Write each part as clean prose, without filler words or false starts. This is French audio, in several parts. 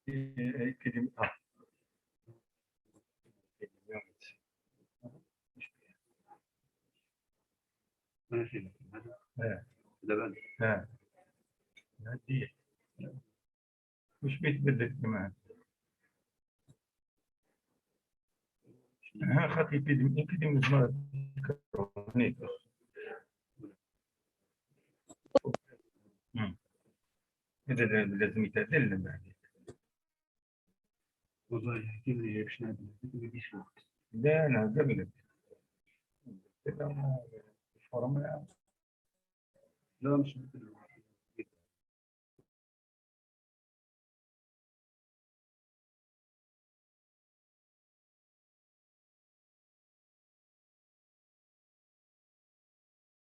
مش بيتبدل كمان خاطر epidemiologique chronique. إذا لازم يتعدل بعد. لا أنا قبل الفورمة لا مش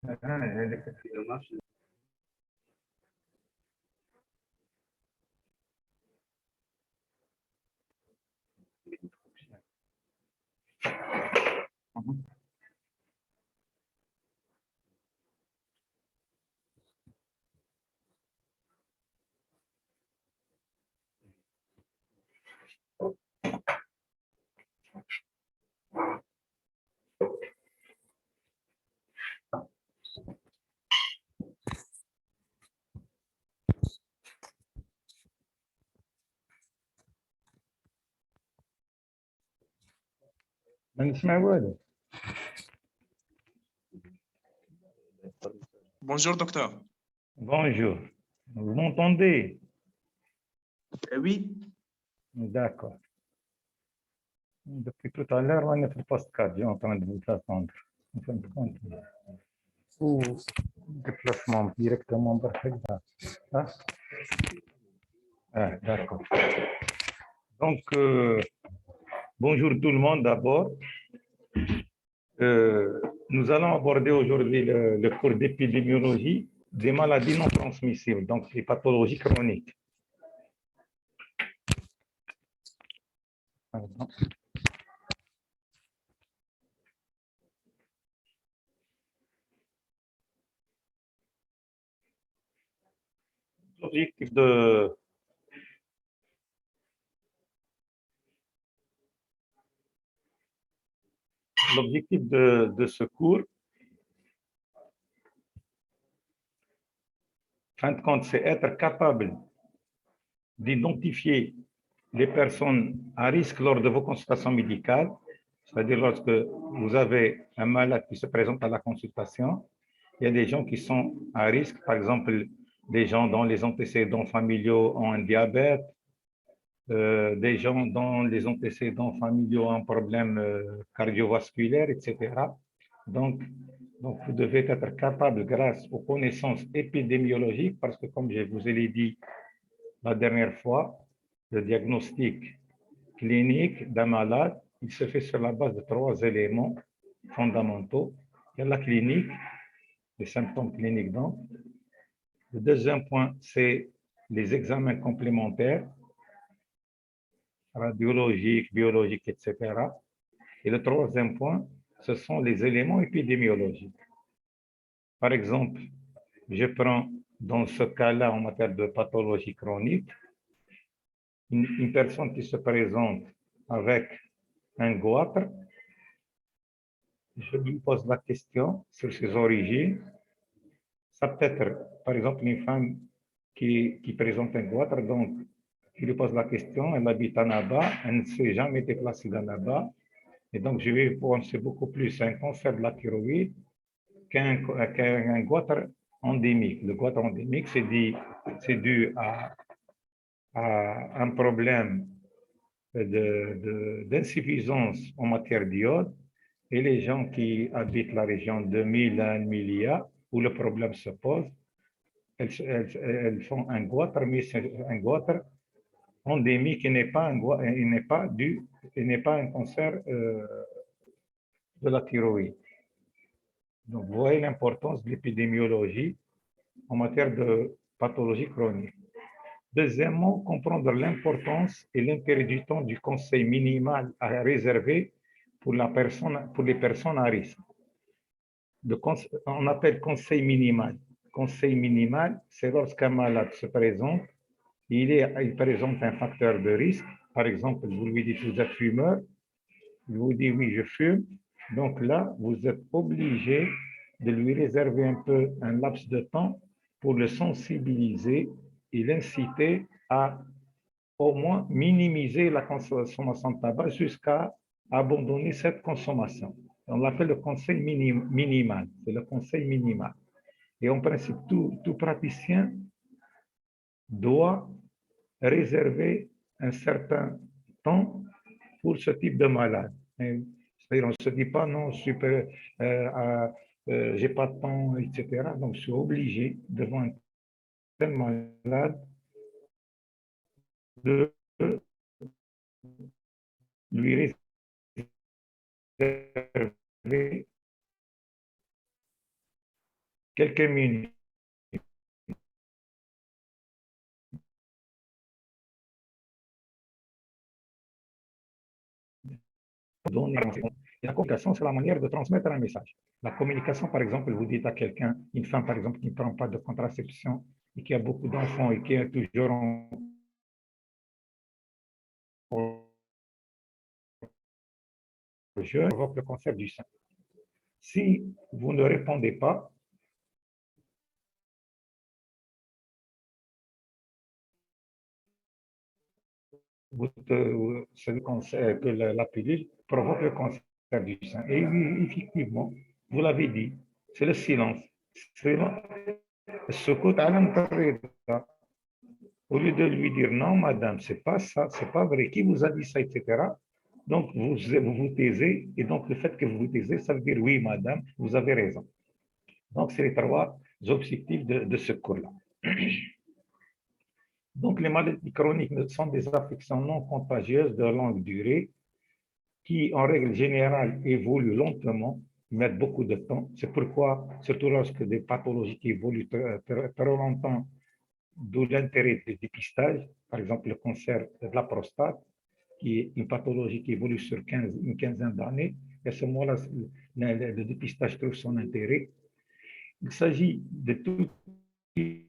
هذاك ما نسمع والو. Bonjour, docteur. Bonjour. Vous m'entendez? Oui. D'accord. Depuis tout à l'heure, on est sur le poste 4, en train de vous attendre. En fin de compte, ou déplacement directement vers Hegda. D'accord. Donc, bonjour tout le monde d'abord. Nous allons aborder aujourd'hui le cours d'épidémiologie des maladies non transmissibles, donc les pathologies chroniques. Pardon. L'objectif de ce cours, en fin de compte, c'est être capable d'identifier les personnes à risque lors de vos consultations médicales, c'est-à-dire lorsque vous avez un malade qui se présente à la consultation, il y a des gens qui sont à risque, par exemple, des gens dont les antécédents familiaux ont un diabète, des gens dont les antécédents familiaux ont un problème cardiovasculaire, etc. Donc, vous devez être capable, grâce aux connaissances épidémiologiques, parce que comme je vous l'ai dit la dernière fois, le diagnostic clinique d'un malade, il se fait sur la base de 3 éléments fondamentaux. Il y a la clinique, les symptômes cliniques donc. Le deuxième point, c'est les examens complémentaires, radiologiques, biologiques, etc. Et le troisième point, ce sont les éléments épidémiologiques. Par exemple, je prends dans ce cas-là en matière de pathologie chronique, une personne qui se présente avec un goitre, je lui pose la question sur ses origines. Ça peut être, par exemple, une femme qui présente un goitre, donc je lui pose la question, elle habite à Naba, elle ne s'est jamais déplacée dans Naba, et donc je vais penser beaucoup plus à un cancer de la thyroïde qu'un goitre endémique. Le goitre endémique, c'est dû à un problème d'insuffisance en matière d'iode, et les gens qui habitent la région de Mila, Milia, où le problème se pose, elles font un goitre, mais c'est un goitre endémique qui n'est pas un cancer de la thyroïde. Donc, vous voyez l'importance de l'épidémiologie en matière de pathologie chronique. Deuxièmement, comprendre l'importance et l'intérêt du temps du conseil minimal à réserver pour les personnes à risque. On appelle conseil minimal. Conseil minimal, c'est lorsqu'un malade se présente il présente un facteur de risque. Par exemple, vous lui dites vous êtes fumeur, il vous dit oui, je fume. Donc là, vous êtes obligé de lui réserver un peu un laps de temps pour le sensibiliser et l'inciter à au moins minimiser la consommation de tabac jusqu'à abandonner cette consommation. On l'appelle le conseil minimal. C'est le conseil minimal. Et en principe, tout praticien doit réserver un certain temps pour ce type de malade. C'est-à-dire, on ne se dit pas non, j'ai pas de temps, etc. Donc, je suis obligé, devant un tel malade, de lui réserver quelques minutes. La communication, c'est la manière de transmettre un message. La communication, par exemple, vous dites à quelqu'un, une femme, par exemple, qui ne prend pas de contraception et qui a beaucoup d'enfants et qui est toujours en jeûne, provoque le cancer du sein. Si vous ne répondez pas, c'est le cancer, que la pilule provoque le cancer du sein. Et effectivement, vous l'avez dit, c'est le silence. C'est au lieu de lui dire non, madame, c'est pas ça, c'est pas vrai, qui vous a dit ça, etc. Donc, vous taisez, et donc le fait que vous vous taisez, ça veut dire oui, madame, vous avez raison. Donc, c'est les trois objectifs de ce cours-là. Donc, les maladies chroniques sont des affections non contagieuses de longue durée qui, en règle générale, évoluent lentement, mettent beaucoup de temps. C'est pourquoi, surtout lorsque des pathologies qui évoluent très longtemps, d'où l'intérêt du dépistage, par exemple le cancer de la prostate, qui est une pathologie qui évolue sur une quinzaine d'années. Et à ce moment-là, le dépistage trouve son intérêt. Il s'agit de toute une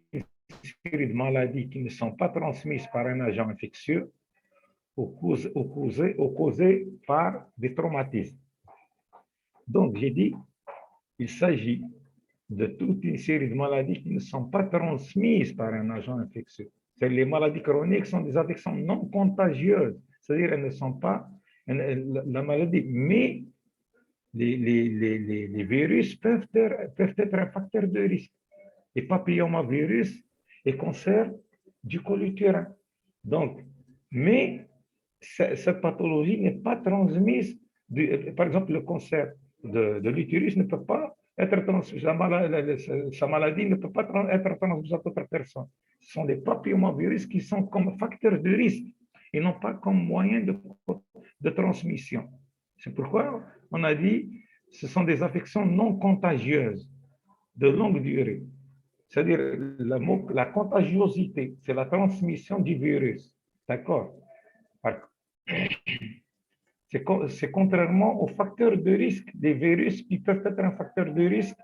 série de maladies qui ne sont pas transmises par un agent infectieux ou causées par des traumatismes. Donc, j'ai dit, il s'agit de toute une série de maladies qui ne sont pas transmises par un agent infectieux. Les maladies chroniques sont des affections non contagieuses, c'est-à-dire elles ne sont pas la maladie, mais les virus peuvent être un facteur de risque. Et papillomavirus et cancer du col utérin. Donc, mais cette pathologie n'est pas transmise. Par exemple, le cancer de l'utérus ne peut pas être transmis. Sa maladie ne peut pas être transmise à d'autres personnes. Ce sont des papillomavirus qui sont comme facteurs de risque et non pas comme moyen de transmission. C'est pourquoi on a dit ce sont des affections non contagieuses de longue durée. C'est-à-dire la contagiosité, c'est la transmission du virus. D'accord? C'est contrairement aux facteurs de risque des virus qui peuvent être un facteur de risque,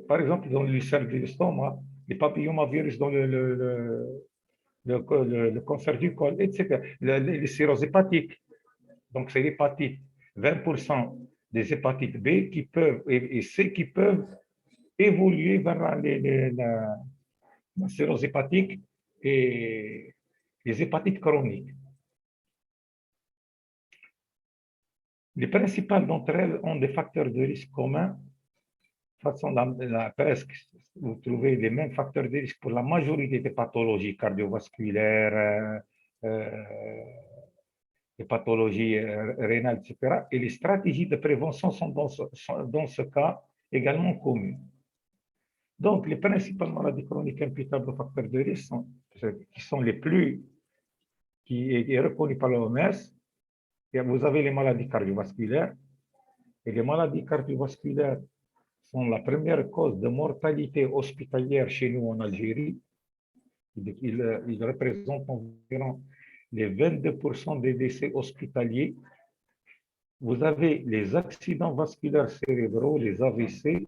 par exemple dans l'ulcère de l'estomac, les papillomavirus dans le cancer du col, etc. Les cirrhoses hépatiques, donc c'est l'hépatite. 20% des hépatites B qui peuvent, et C qui peuvent évoluer vers la cirrhose hépatique et les hépatites chroniques. Les principales d'entre elles ont des facteurs de risque communs. De façon, presque, vous trouvez les mêmes facteurs de risque pour la majorité des pathologies cardiovasculaires, les pathologies rénales, etc. Et les stratégies de prévention sont dans ce cas également communes. Donc, les principales maladies chroniques imputables aux facteurs de risque qui sont les plus, qui est reconnu par l'OMS. Vous avez les maladies cardiovasculaires. Et les maladies cardiovasculaires sont la première cause de mortalité hospitalière chez nous en Algérie. Ils représentent environ les 22% des décès hospitaliers. Vous avez les accidents vasculaires cérébraux, les AVC.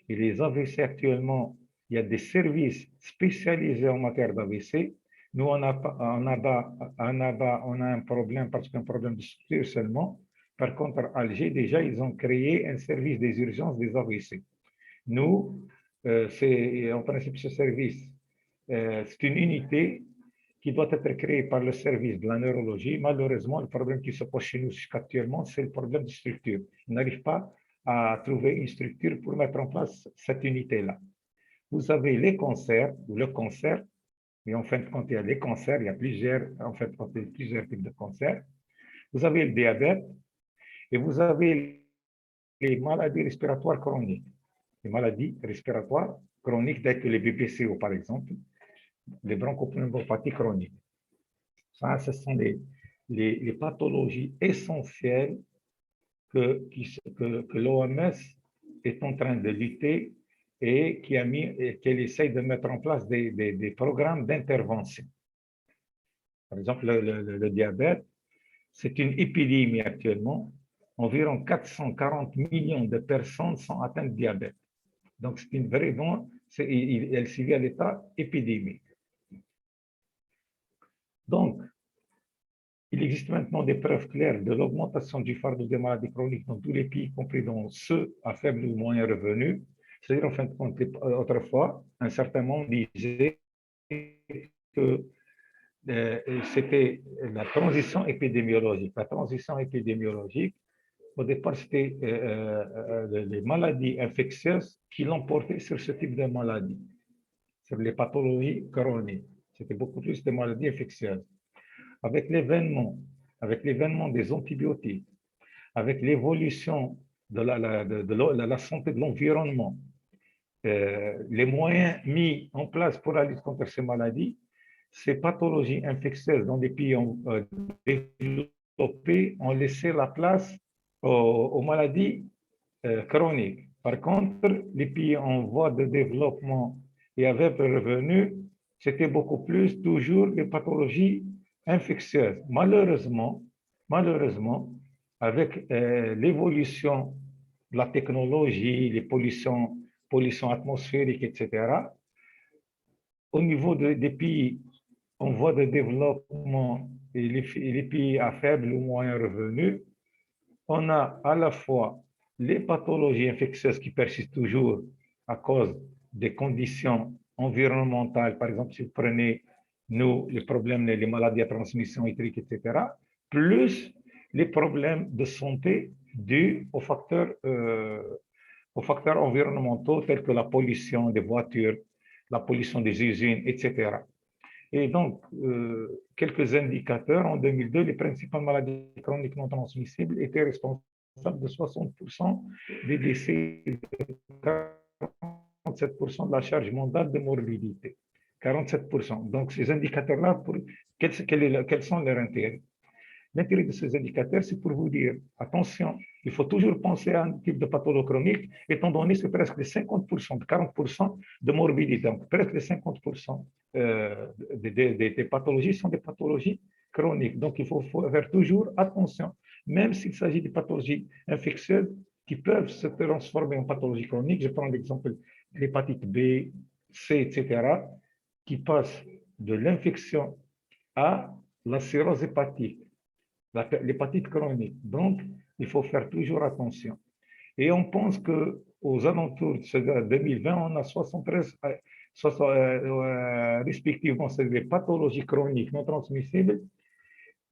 Et les AVC actuellement, il y a des services spécialisés en matière d'AVC, Nous, on a un problème parce qu'un problème de structure seulement. Par contre, à Alger, déjà, ils ont créé un service des urgences des AVC. Nous, c'est en principe ce service, c'est une unité qui doit être créée par le service de la neurologie. Malheureusement, le problème qui se pose chez nous actuellement, c'est le problème de structure. On n'arrive pas à trouver une structure pour mettre en place cette unité-là. Vous avez les cancers, ou le cancer, mais en fin de compte, il y a les cancers, il y a plusieurs, en fait, plusieurs types de cancers. Vous avez le diabète et vous avez les maladies respiratoires chroniques. Les maladies respiratoires chroniques, telles que les BPCO, par exemple, les bronchopneumopathies chroniques. Ça, ce sont les pathologies essentielles que l'OMS est en train de lutter et qu'elle essaye de mettre en place des programmes d'intervention. Par exemple, le diabète, c'est une épidémie actuellement. Environ 440 millions de personnes sont atteintes de diabète. Donc, c'est une vraie, elle se vit à l'état épidémique. Donc, il existe maintenant des preuves claires de l'augmentation du fardeau des maladies chroniques dans tous les pays, y compris dans ceux à faible ou moyen revenu. C'est-à-dire, en fin de compte, autrefois, un certain monde disait que c'était la transition épidémiologique. La transition épidémiologique, au départ, c'était les maladies infectieuses qui l'emportaient sur ce type de maladie, sur les pathologies chroniques. C'était beaucoup plus de maladies infectieuses. Avec l'avènement des antibiotiques, avec l'évolution de la santé de l'environnement, les moyens mis en place pour la lutte contre ces maladies, ces pathologies infectieuses dans des pays développés ont laissé la place aux maladies chroniques. Par contre, les pays en voie de développement et avec revenu, c'était beaucoup plus toujours les pathologies infectieuses. Malheureusement, avec l'évolution de la technologie, les pollutions atmosphériques, etc., au niveau des pays en voie de développement et les pays à faible ou moyen revenu, on a à la fois les pathologies infectieuses qui persistent toujours à cause des conditions environnementales. Par exemple, si vous prenez, nous, les problèmes, les maladies à transmission électrique, etc., plus les problèmes de santé dus aux facteurs environnementaux tels que la pollution des voitures, la pollution des usines, etc. Et donc, quelques indicateurs. En 2002, les principales maladies chroniques non transmissibles étaient responsables de 60% des décès, et de 47% de la charge mondiale de morbidité. 47%. Donc, ces indicateurs-là, quels sont leurs intérêts? L'intérêt de ces indicateurs, c'est pour vous dire, attention, il faut toujours penser à un type de pathologie chronique, étant donné que c'est presque 50%, 40% de morbidité. Donc, presque 50% des pathologies sont des pathologies chroniques. Donc, il faut faire toujours attention, même s'il s'agit de pathologies infectieuses qui peuvent se transformer en pathologie chronique. Je prends l'exemple de l'hépatite B, C, etc., qui passe de l'infection à la cirrhose hépatique, l'hépatite chronique. Donc, il faut faire toujours attention. Et on pense qu'aux alentours de 2020, on a 73, respectivement, c'est des pathologies chroniques non transmissibles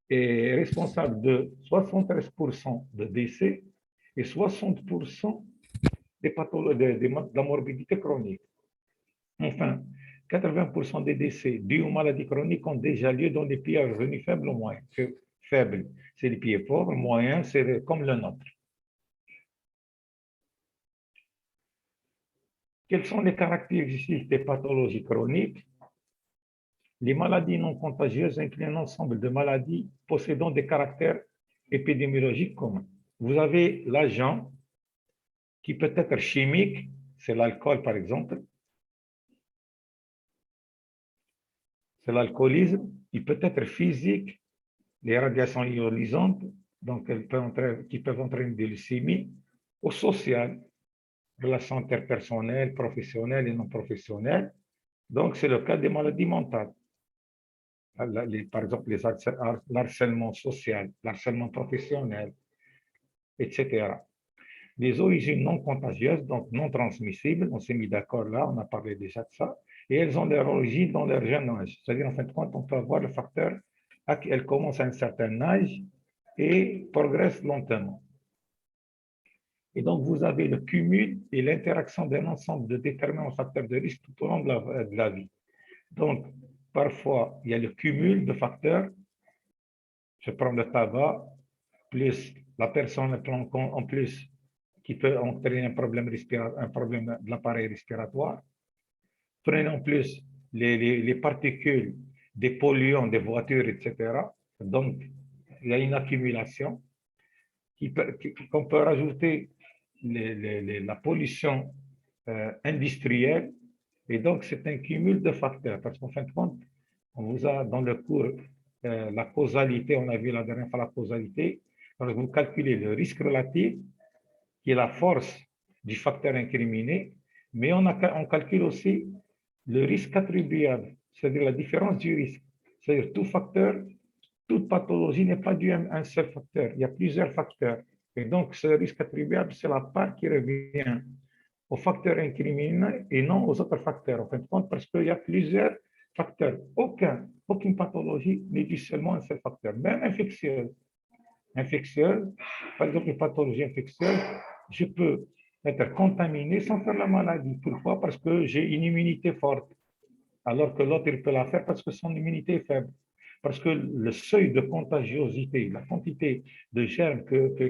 et responsables de 73% de décès et 60% de la morbidité chronique. Enfin, 80% des décès dus aux maladies chroniques ont déjà lieu dans des pays à revenus faibles ou moyens. Faibles, c'est les pays pauvres, moyens, c'est comme le nôtre. Quelles sont les caractéristiques des pathologies chroniques? Les maladies non contagieuses incluent un ensemble de maladies possédant des caractères épidémiologiques communs. Vous avez l'agent qui peut être chimique, c'est l'alcool par exemple, c'est l'alcoolisme. Il peut être physique, les radiations ionisantes, donc qui peuvent entraîner des leucémies, ou social, relations interpersonnelles, professionnelles et non professionnelles. Donc, c'est le cas des maladies mentales. par exemple l'harcèlement social, l'harcèlement professionnel, etc. Les origines non contagieuses, donc non transmissibles, on s'est mis d'accord là, on a parlé déjà de ça, et elles ont leur origine dans leur jeune âge. C'est-à-dire, en fin de compte, on peut avoir le facteur, elle commence à un certain âge et progresse lentement. Et donc, vous avez le cumul et l'interaction d'un ensemble de déterminants facteurs de risque tout au long de la vie. Donc, parfois, il y a le cumul de facteurs. Je prends le tabac, plus la personne en plus qui peut entraîner un problème de l'appareil respiratoire. Prenez en plus les particules des polluants des voitures, etc. Donc, il y a une accumulation qu'on peut rajouter la pollution industrielle. Et donc, c'est un cumul de facteurs. Parce qu'en fin de compte, on vous a dans le cours la causalité, on a vu la dernière fois la causalité. Donc, vous calculez le risque relatif, qui est la force du facteur incriminé, mais on calcule aussi le risque attribuable, c'est-à-dire la différence du risque. C'est-à-dire tout facteur, toute pathologie n'est pas due à un seul facteur, il y a plusieurs facteurs. Et donc, ce risque attribuable, c'est la part qui revient au facteur incriminé et non aux autres facteurs, en fin de compte, parce qu'il y a plusieurs facteurs. Aucune pathologie n'est due seulement à un seul facteur, même infectieuse, par exemple une pathologie infectieuse, je peux être contaminé sans faire la maladie. Pourquoi? Parce que j'ai une immunité forte, alors que l'autre, il peut la faire parce que son immunité est faible. Parce que le seuil de contagiosité, la quantité de germes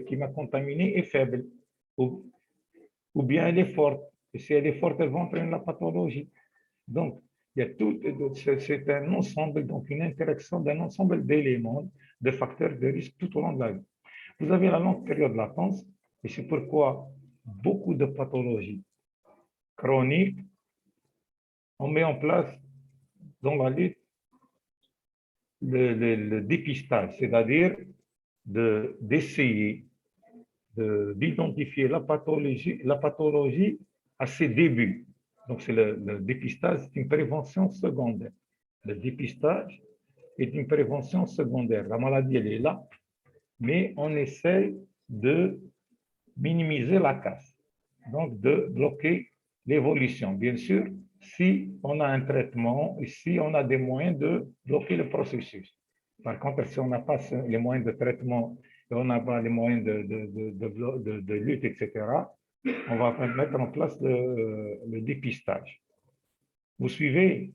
qui m'a contaminé est faible. Ou bien elle est forte. Et si elle est forte, elle va entraîner la pathologie. Donc, il y a tout, c'est un ensemble, donc une interaction d'un ensemble d'éléments, de facteurs de risque tout au long de la vie. Vous avez la longue période de latence, et c'est pourquoi beaucoup de pathologies chroniques, on met en place dans la lutte le dépistage, c'est-à-dire d'essayer d'identifier la pathologie à ses débuts. Donc, c'est le dépistage, c'est une prévention secondaire. Le dépistage est une prévention secondaire. La maladie, elle est là, mais on essaie de minimiser la casse, donc de bloquer l'évolution. Bien sûr, si on a un traitement et si on a des moyens de bloquer le processus. Par contre, si on n'a pas les moyens de traitement et on n'a pas les moyens de lutte, etc., on va mettre en place le dépistage. Vous suivez?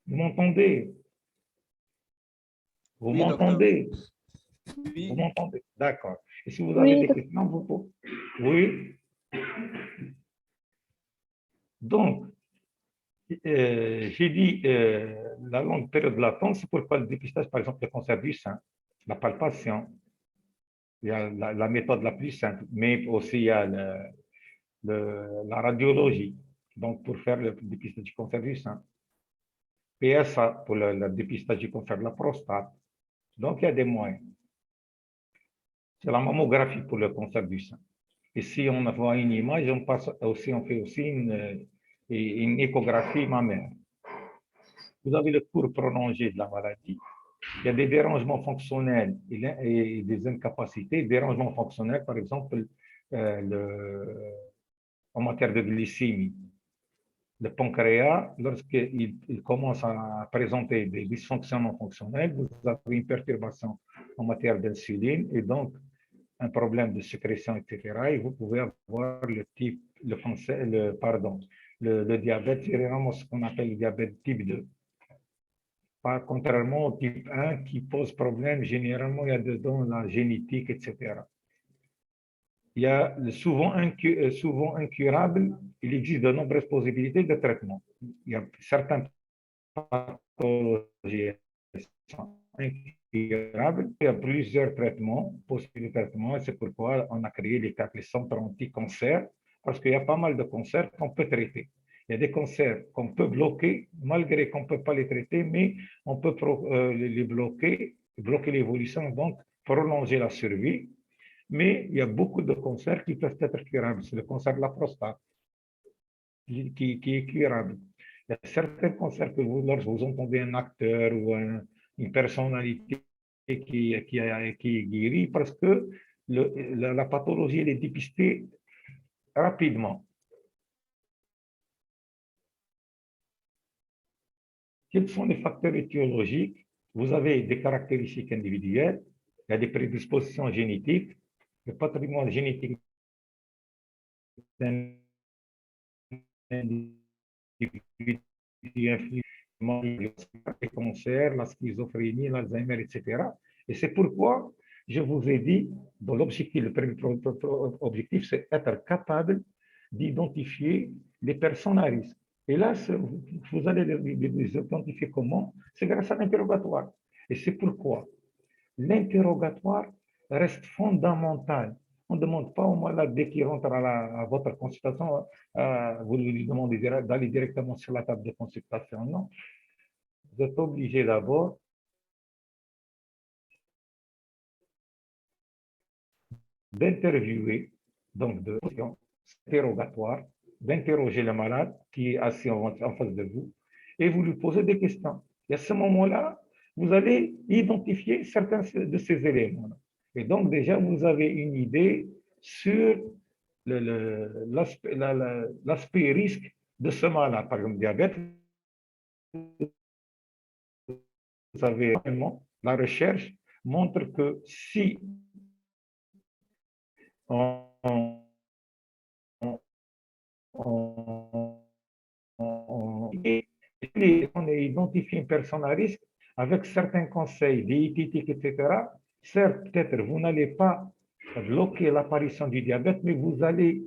Vous m'entendez? Vous Oui, docteur. m'entendez? Oui. Vous m'entendez? D'accord. Et si vous avez Oui, des questions, vous pouvez. Oui. Donc, j'ai dit la longue période de latence, c'est pourquoi le dépistage, par exemple, le cancer du sein, la palpation, il y a la méthode la plus simple, mais aussi il y a la radiologie, donc pour faire le dépistage du cancer du sein. PSA pour le dépistage du cancer de la prostate. Donc, il y a des moyens. C'est la mammographie pour le cancer du sein. Et si on voit une image, on fait aussi une échographie mammaire. Vous avez le cours prolongé de la maladie. Il y a des dérangements fonctionnels et des incapacités. Dérangements fonctionnels, par exemple, en matière de glycémie. Le pancréas, lorsqu'il commence à présenter des dysfonctionnements fonctionnels, vous avez une perturbation en matière d'insuline et donc un problème de sécrétion, etc. Et vous pouvez avoir le diabète, généralement ce qu'on appelle le diabète type 2. Contrairement au type 1 qui pose problème, généralement il y a dedans la génétique, etc. Il y a souvent incurable, il existe de nombreuses possibilités de traitement. Il y a certaines pathologies sont incurables. Il y a plusieurs traitements, possibles de traitement, et c'est pourquoi on a créé les centres anti-cancer, parce qu'il y a pas mal de cancers qu'on peut traiter. Il y a des cancers qu'on peut bloquer, malgré qu'on ne peut pas les traiter, mais on peut les bloquer l'évolution, donc prolonger la survie. Mais il y a beaucoup de cancers qui peuvent être curables. C'est le cancer de la prostate qui est curable. Il y a certains cancers que lorsque vous entendez un acteur ou une personnalité qui guérit, parce que la pathologie elle est dépistée rapidement. Quels sont les facteurs étiologiques? Vous avez des caractéristiques individuelles, il y a des prédispositions génétiques, le patrimoine génétique d'un individu influe les cancers, la schizophrénie, l'Alzheimer, etc. Et c'est pourquoi je vous ai dit, dans l'objectif, le premier objectif, c'est être capable d'identifier les personnes à risque. Et là, vous allez les identifier comment? C'est grâce à l'interrogatoire. Et c'est pourquoi l'interrogatoire reste fondamental. On ne demande pas au malade dès qu'il rentre à votre consultation, vous lui demandez d'aller directement sur la table de consultation. Non, vous êtes obligé d'abord d'interviewer, donc de interrogatoire, d'interroger le malade qui est assis en face de vous et vous lui posez des questions. Et à ce moment-là, vous allez identifier certains de ces éléments. Et donc, déjà, vous avez une idée sur l'aspect risque de ce malade. Par exemple, diabète, vous savez, la recherche montre que si on, on, on identifie une personne à risque avec certains conseils diététiques, etc. Certes, peut-être vous n'allez pas bloquer l'apparition du diabète, mais vous allez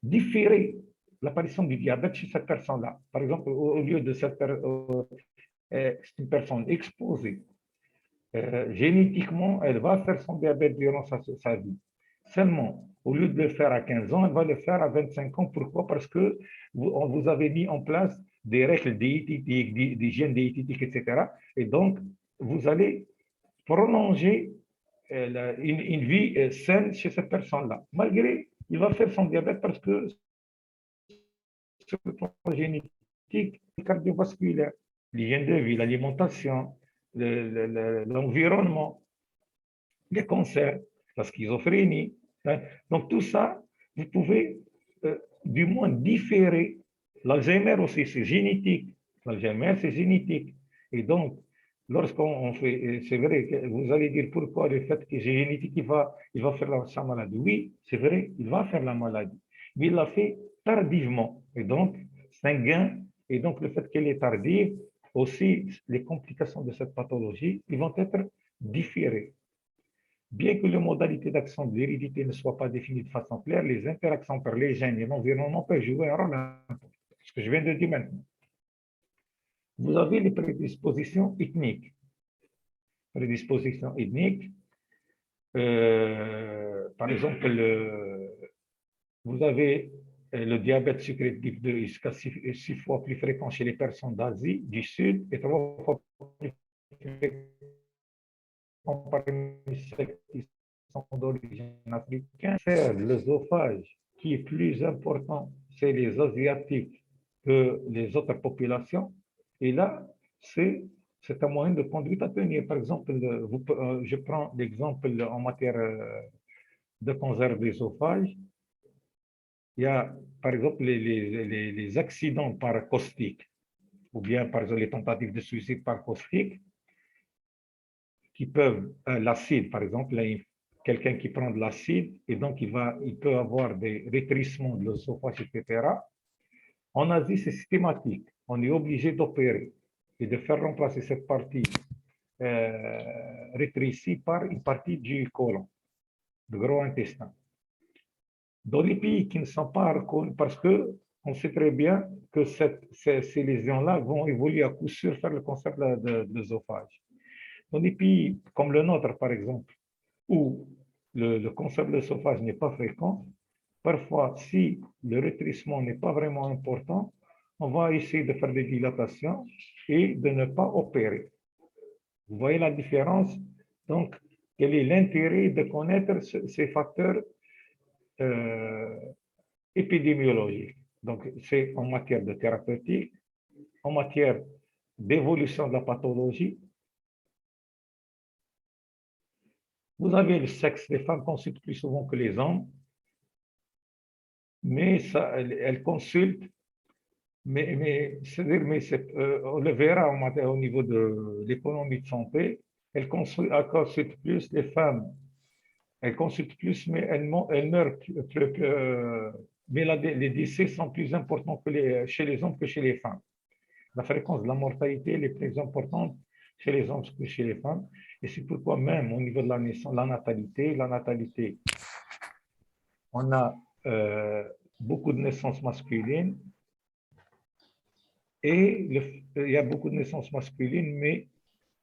différer l'apparition du diabète chez cette personne-là. Par exemple, au lieu de cette une personne exposée génétiquement, elle va faire son diabète durant sa vie. Seulement, au lieu de le faire à 15 ans, elle va le faire à 25 ans. Pourquoi? Parce que vous avez mis en place des règles diététiques, d'hygiène diététique, etc. Et donc, vous allez prolonger une vie saine chez cette personne-là. Malgré, il va faire son diabète parce que sur le plan génétique, cardiovasculaire, l'hygiène de vie, l'alimentation, l'environnement, les cancers, la schizophrénie. Hein. Donc tout ça, vous pouvez du moins différer. L'Alzheimer aussi, c'est génétique. L'Alzheimer, c'est génétique. Et donc, lorsqu'on fait, c'est vrai que vous allez dire pourquoi le fait que c'est génétique, il va faire sa maladie. Oui, c'est vrai, il va faire la maladie. Mais il l'a fait tardivement. Et donc, c'est un gain. Et donc, le fait qu'elle est tardive, aussi, les complications de cette pathologie, ils vont être différées. Bien que les modalités d'action de l'hérédité ne soient pas définies de façon claire, les interactions par les gènes et l'environnement peuvent jouer un rôle important. Ce que je viens de dire maintenant. Vous avez les prédispositions ethniques. Prédispositions ethniques, par exemple, vous avez le diabète sucré type 2 jusqu'à 6 fois plus fréquent chez les personnes d'Asie, du Sud, et 3 fois plus fréquent parmi celles qui sont d'origine africaine. L'œsophage, qui est plus important chez les Asiatiques que les autres populations. Et là, c'est un moyen de conduite à tenir. Par exemple, je prends l'exemple en matière de cancer d'œsophage. Il y a, par exemple, les accidents par caustique, ou bien, par exemple, les tentatives de suicide par caustique, qui peuvent, l'acide, par exemple, quelqu'un qui prend de l'acide, et donc il peut avoir des rétrécissements de l'œsophage, etc. En Asie, c'est systématique. On est obligé d'opérer et de faire remplacer cette partie rétrécie par une partie du côlon, du gros intestin. Dans les pays qui ne sont pas reconnus, parce que on sait très bien que ces lésions-là vont évoluer à coup sûr vers le cancer de l'œsophage. Dans des pays comme le nôtre, par exemple, où le cancer de l'œsophage n'est pas fréquent, parfois, si le rétrécissement n'est pas vraiment important, on va essayer de faire des dilatations et de ne pas opérer. Vous voyez la différence? Donc, quel est l'intérêt de connaître ces facteurs épidémiologiques? Donc, c'est en matière de thérapeutique, en matière d'évolution de la pathologie. Vous avez le sexe, les femmes consultent plus souvent que les hommes, mais ça, elles consultent, on le verra au niveau de l'économie de santé, elles consultent plus les femmes, elles consultent plus, mais elles meurent mais les décès sont plus importants chez les hommes que chez les femmes. La fréquence de la mortalité est plus importante chez les hommes que chez les femmes. Et c'est pourquoi même au niveau de la naissance, la natalité, on a beaucoup de naissances masculines et il y a beaucoup de naissances masculines, mais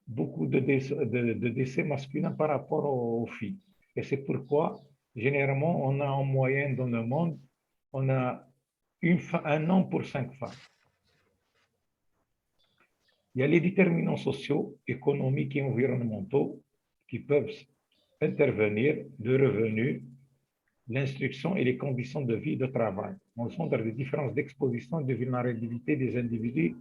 beaucoup de décès masculins par rapport aux filles. Et c'est pourquoi, généralement, on a en moyenne dans le monde, on a un an pour 5 femmes. Il y a les déterminants sociaux, économiques et environnementaux qui peuvent intervenir, de revenus, l'instruction et les conditions de vie et de travail. On sont dans des différences d'exposition et de vulnérabilité des individus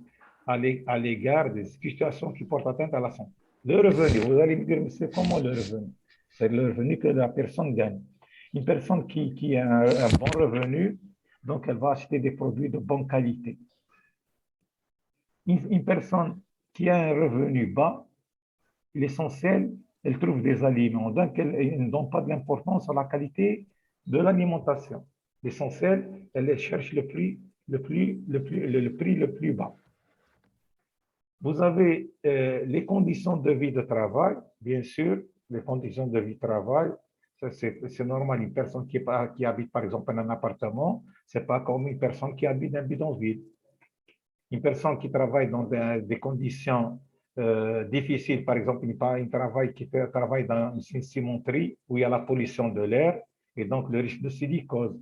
à l'égard des situations qui portent atteinte à la santé. Le revenu, vous allez me dire, mais c'est comment le revenu? C'est le revenu que la personne gagne. Une personne qui a un bon revenu, donc elle va acheter des produits de bonne qualité. Une personne qui a un revenu bas, l'essentiel, elle trouve des aliments, donc elle ne donne pas de l'importance à la qualité de l'alimentation. L'essentiel, elle cherche le prix le plus bas. Vous avez les conditions de vie de travail, bien sûr, les conditions de vie de travail, c'est normal. Une personne qui habite par exemple dans un appartement, ce n'est pas comme une personne qui habite dans un bidonville. Une personne qui travaille dans des conditions difficiles, par exemple, qui travaille dans une cimenterie où il y a la pollution de l'air et donc le risque de silicose.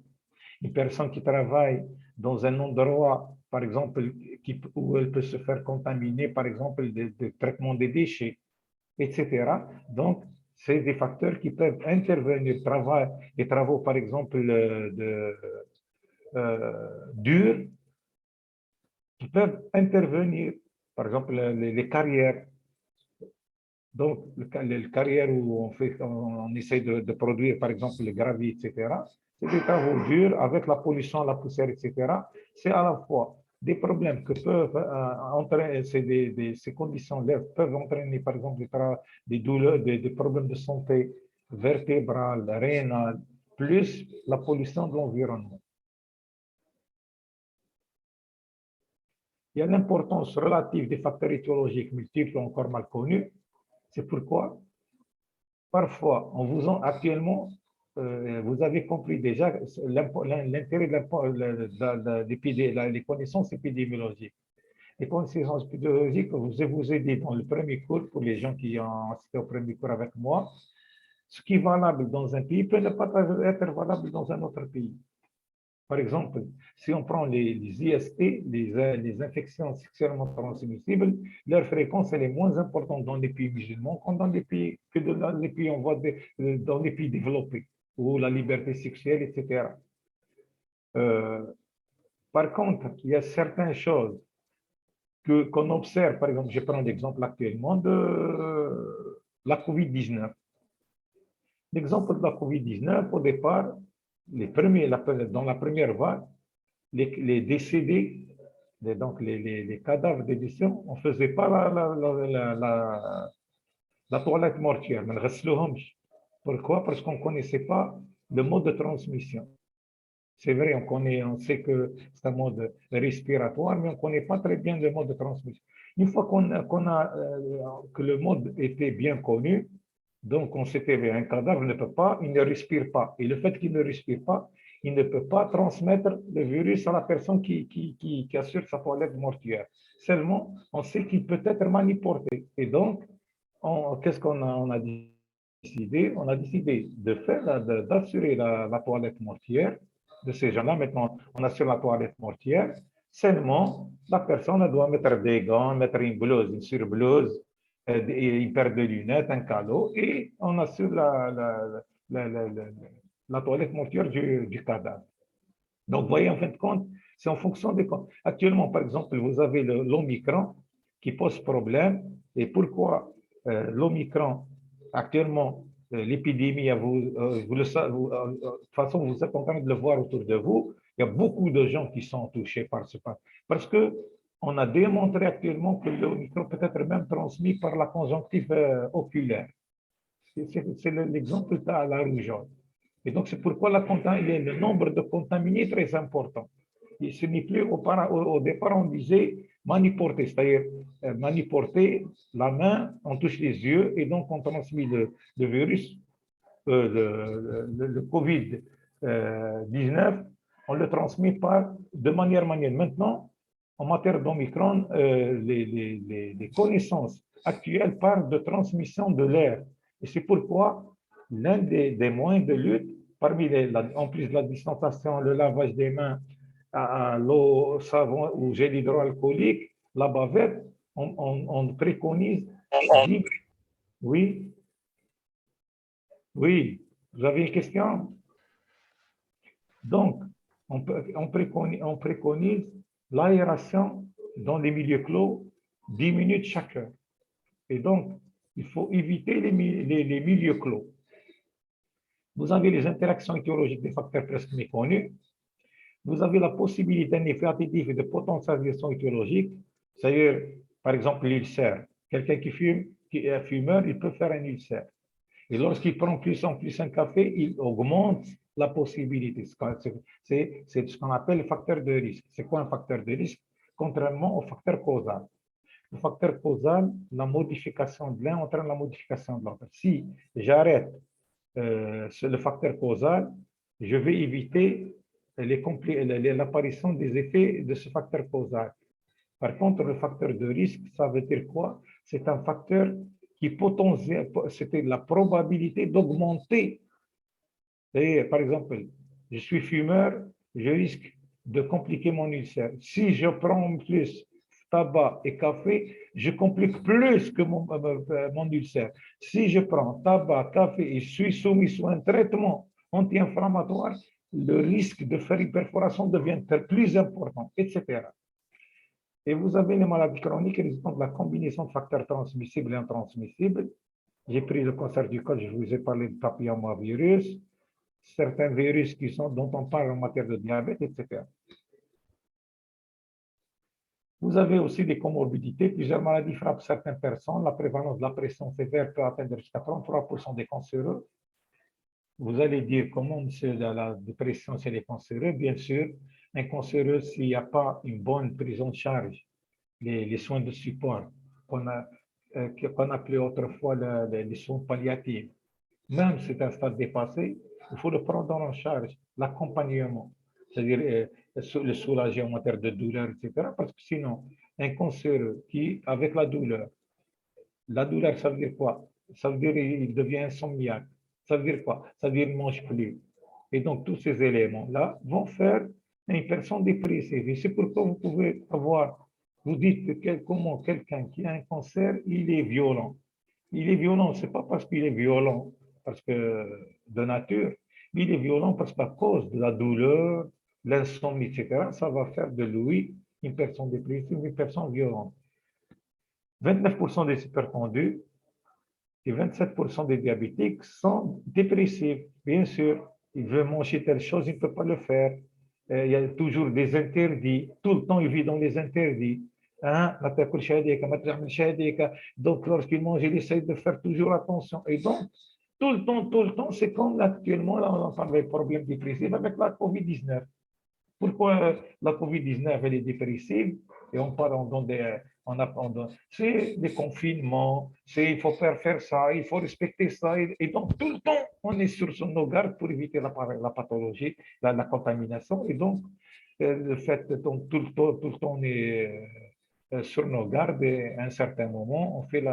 Une personne qui travaille dans un endroit, par exemple, où elle peut se faire contaminer, par exemple, de traitement des déchets, etc. Donc, c'est des facteurs qui peuvent intervenir. Les travaux, par exemple, durs, qui peuvent intervenir. Par exemple, les carrières. Donc, les carrières où on essaie de produire, par exemple, le gravier, etc. C'est des travaux durs avec la pollution, la poussière, etc. C'est à la fois des problèmes que peuvent entraîner, ces conditions-là peuvent entraîner, par exemple, des douleurs, des problèmes de santé vertébrale, rénale, plus la pollution de l'environnement. Il y a l'importance relative des facteurs étiologiques multiples encore mal connus. C'est pourquoi, parfois, actuellement, vous avez compris déjà l'intérêt des connaissances épidémiologiques. Les connaissances épidémiologiques, je vous ai dit dans le premier cours, pour les gens qui ont assisté au premier cours avec moi, ce qui est valable dans un pays peut ne pas être valable dans un autre pays. Par exemple, si on prend les IST, les infections sexuellement transmissibles, leur fréquence elle est moins importante dans les pays musulmans que dans les pays dans les pays développés, où la liberté sexuelle, etc. Par contre, il y a certaines choses qu'on observe. Par exemple, je prends l'exemple actuellement de la COVID-19. L'exemple de la COVID-19, au départ, dans la première vague, les décédés, donc les cadavres des décès, on ne faisait pas la toilette mortuaire. Pourquoi? Parce qu'on ne connaissait pas le mode de transmission. C'est vrai, on sait que c'est un mode respiratoire, mais on ne connaît pas très bien le mode de transmission. Une fois que le mode était bien connu, donc on s'était un cadavre il ne respire pas. Et le fait qu'il ne respire pas, il ne peut pas transmettre le virus à la personne qui assure sa toilette mortuaire. Seulement, on sait qu'il peut être manipulé. Et donc, qu'est-ce qu'on a décidé? On a décidé d'assurer la toilette mortuaire de ces gens-là. Maintenant, on assure la toilette mortuaire. Seulement, la personne doit mettre des gants, mettre une blouse, une surblouse, une paire de lunettes, un calot, et on assure la toilette mortuaire du cadavre. Donc, vous voyez, en fin de compte, C'est en fonction des cas. Actuellement, par exemple, vous avez l'Omicron qui pose problème. Et pourquoi l'Omicron, actuellement, l'épidémie, vous le savez, de toute façon, vous êtes en train de le voir autour de vous, il y a beaucoup de gens qui sont touchés par ce pas. Parce que on a démontré actuellement que l'Omicron peut être même transmis par la conjonctive oculaire. C'est l'exemple de la rougeole. Et donc, c'est pourquoi le nombre de contaminés est très important. Et ce n'est plus au départ, on disait maniporter, c'est-à-dire maniporter la main, on touche les yeux et donc on transmet le virus, le Covid-19, on le transmet de manière manuelle. Maintenant, en matière d'Omicron, les connaissances actuelles parlent de transmission de l'air. Et c'est pourquoi l'un des moyens de lutte, en plus de la distanciation, le lavage des mains à l'eau, savon ou gel hydroalcoolique, la bavette, on préconise 10. Oui, oui, vous avez une question? Donc, on préconise l'aération dans les milieux clos 10 minutes chaque heure. Et donc, il faut éviter les milieux clos. Vous avez les interactions étiologiques des facteurs presque méconnus. Vous avez la possibilité d'un effet additif et de potentialisation étiologique, c'est-à-dire, par exemple, l'ulcère. Quelqu'un qui est fumeur, il peut faire un ulcère. Et lorsqu'il prend plus en plus un café, il augmente la possibilité. C'est ce qu'on appelle le facteur de risque. C'est quoi un facteur de risque? Contrairement au facteur causal. Le facteur causal, la modification de l'un entraîne la modification de l'autre. Si j'arrête le facteur causal, je vais éviter l'apparition des effets de ce facteur causal. Par contre, le facteur de risque, ça veut dire quoi? C'est un facteur qui potentiel, c'était la probabilité d'augmenter. Par exemple, je suis fumeur, je risque de compliquer mon ulcère. Si je prends plus tabac et café, je complique plus que mon ulcère. Si je prends tabac, café et je suis soumis à un traitement anti-inflammatoire, le risque de faire une perforation devient plus important, etc. Et vous avez les maladies chroniques résultant de la combinaison de facteurs transmissibles et intransmissibles. J'ai pris le cancer du col, je vous ai parlé de papillomavirus, certains virus dont on parle en matière de diabète, etc. Vous avez aussi des comorbidités. Plusieurs maladies frappent certaines personnes. La prévalence de la pression sévère peut atteindre jusqu'à 33% des cancéreux. Vous allez dire comment la dépression, c'est les cancéreux. Bien sûr, un cancéreux, s'il n'y a pas une bonne prise en charge, les soins de support qu'on appelait autrefois les soins palliatifs, même si c'est un stade dépassé, il faut le prendre en charge, l'accompagnement, c'est-à-dire le soulager en matière de douleur, etc. Parce que sinon, un cancéreux qui, avec la douleur, ça veut dire quoi? Ça veut dire qu'il devient insomniaque. Ça veut dire quoi? Ça veut dire qu'il ne mange plus. Et donc, tous ces éléments-là vont faire une personne dépressive. Et c'est pourquoi vous pouvez avoir, vous dites comment quelqu'un qui a un cancer, il est violent. Il est violent, ce n'est pas parce qu'il est violent, parce que de nature, mais il est violent parce qu'à cause de la douleur, l'insomnie, etc., ça va faire de lui une personne dépressive, une personne violente. 29% des hypertendus et 27% des diabétiques sont dépressifs. Bien sûr, il veut manger telle chose, il ne peut pas le faire. Il y a toujours des interdits. Tout le temps, il vit dans les interdits. Hein? Donc, lorsqu'il mange, il essaie de faire toujours attention. Et donc, tout le temps, c'est comme actuellement, là, on parle des problèmes dépressifs avec la COVID-19. Pourquoi la COVID-19 elle est dépressive et on parle dans c'est des confinements, il faut faire ça, il faut respecter ça. Et donc, tout le temps, on est sur nos gardes pour éviter la pathologie, la contamination. Et donc, le fait que tout le temps, on est sur nos gardes et à un certain moment, on fait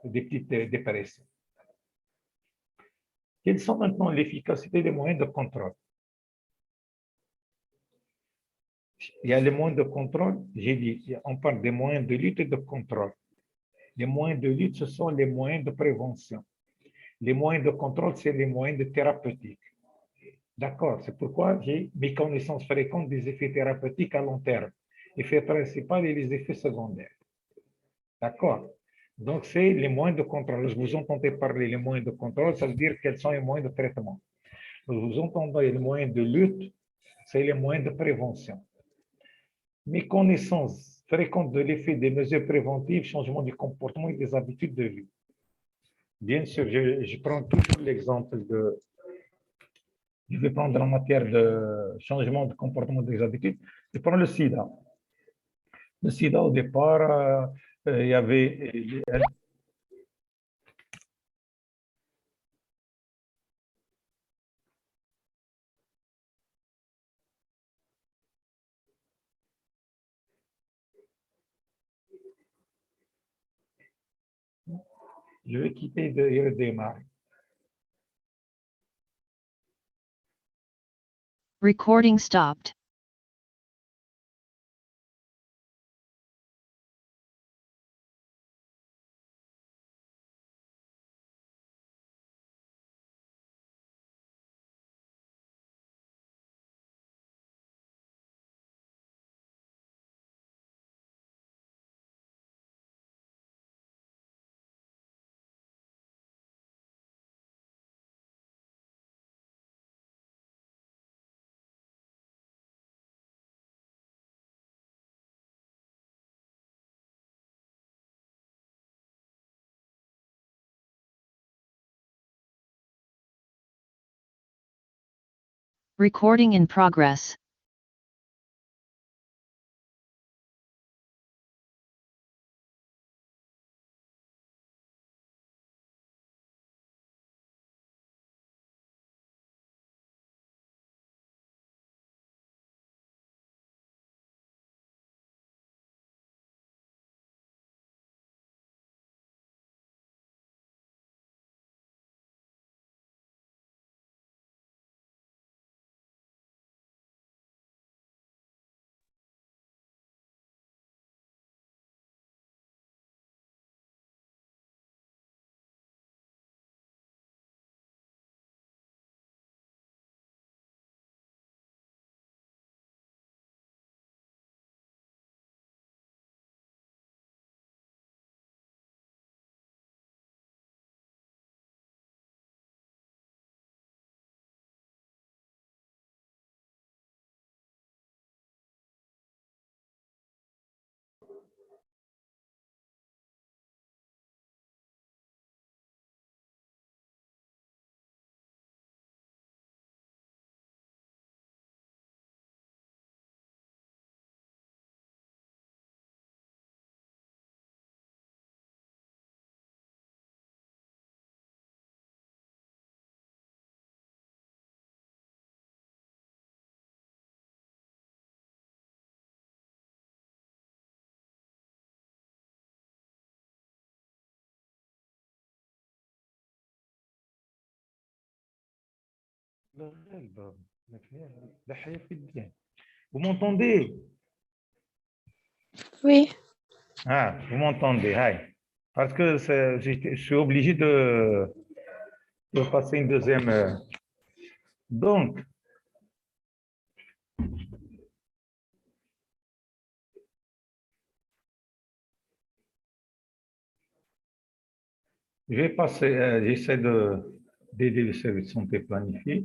des petites dépressions. Quelles sont maintenant l'efficacité des moyens de contrôle? Il y a les moyens de contrôle, j'ai dit, on parle des moyens de lutte et de contrôle. Les moyens de lutte, ce sont les moyens de prévention. Les moyens de contrôle, c'est les moyens de thérapeutique. D'accord, c'est pourquoi j'ai méconnaissance fréquente des effets thérapeutiques à long terme, effets principaux et les effets secondaires. D'accord. Donc, c'est les moyens de contrôle. Je vous entendez parler les moyens de contrôle, ça veut dire quels sont les moyens de traitement. Vous entendez les moyens de lutte, c'est les moyens de prévention. Méconnaissance fréquente de l'effet des mesures préventives, changement du comportement et des habitudes de vie. Bien sûr, je prends toujours l'exemple de, je vais prendre en matière de changement de comportement des habitudes, je prends le sida. Le sida, au départ, il y avait, je vais quitter de redémarrer. Recording stopped. Recording in progress. Vous m'entendez? Oui, Ah, vous m'entendez, hi. Parce que je suis obligé de passer une deuxième. Donc, je vais passer, j'essaie d'aider le service de santé planifié.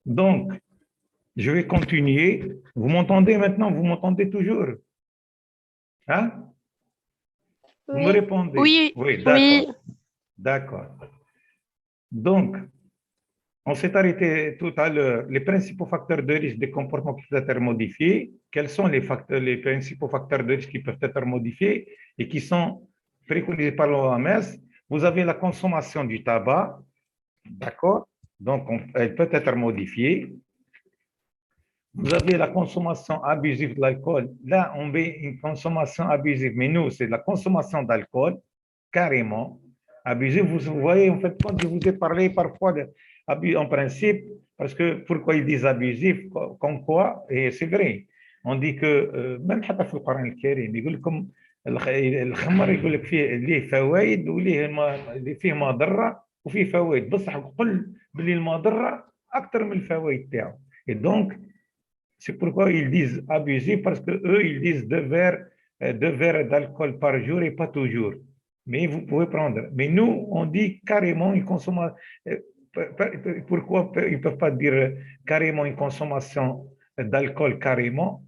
Donc, je vais continuer. Vous m'entendez maintenant? Vous m'entendez toujours? Hein? Vous me oui, répondez? oui, Oui, oui. d'accord. D'accord. Donc, On s'est arrêté tout à l'heure. Les principaux facteurs de risque des comportements qui peuvent être modifiés. Quels sont les principaux facteurs de risque qui peuvent être modifiés et qui sont préconisés par l'OMS? Vous avez la consommation du tabac, d'accord? Donc, elle peut être modifiée. Vous avez la consommation abusive de l'alcool. Là, on met une consommation abusive, mais nous, c'est la consommation d'alcool, carrément. Abusive, vous voyez, en fait, quand je vous ai parlé parfois d'abus en principe, parce que pourquoi ils disent abusif, comme quoi, et c'est vrai, on dit que, même حتى في القرآن الكريم يقول لكم الخمر يقول لك فيه ليه فوائد وليه فيه مضرة وفيه فوائد بصح قل باللي المضرة أكثر من الفوائد تاعو. Et donc, c'est pourquoi ils disent abusif, parce que eux ils disent deux verres d'alcool par jour et pas toujours. Mais vous pouvez prendre. Mais nous, on dit carrément une consommation. Pourquoi ils ne peuvent pas dire carrément une consommation d'alcool carrément,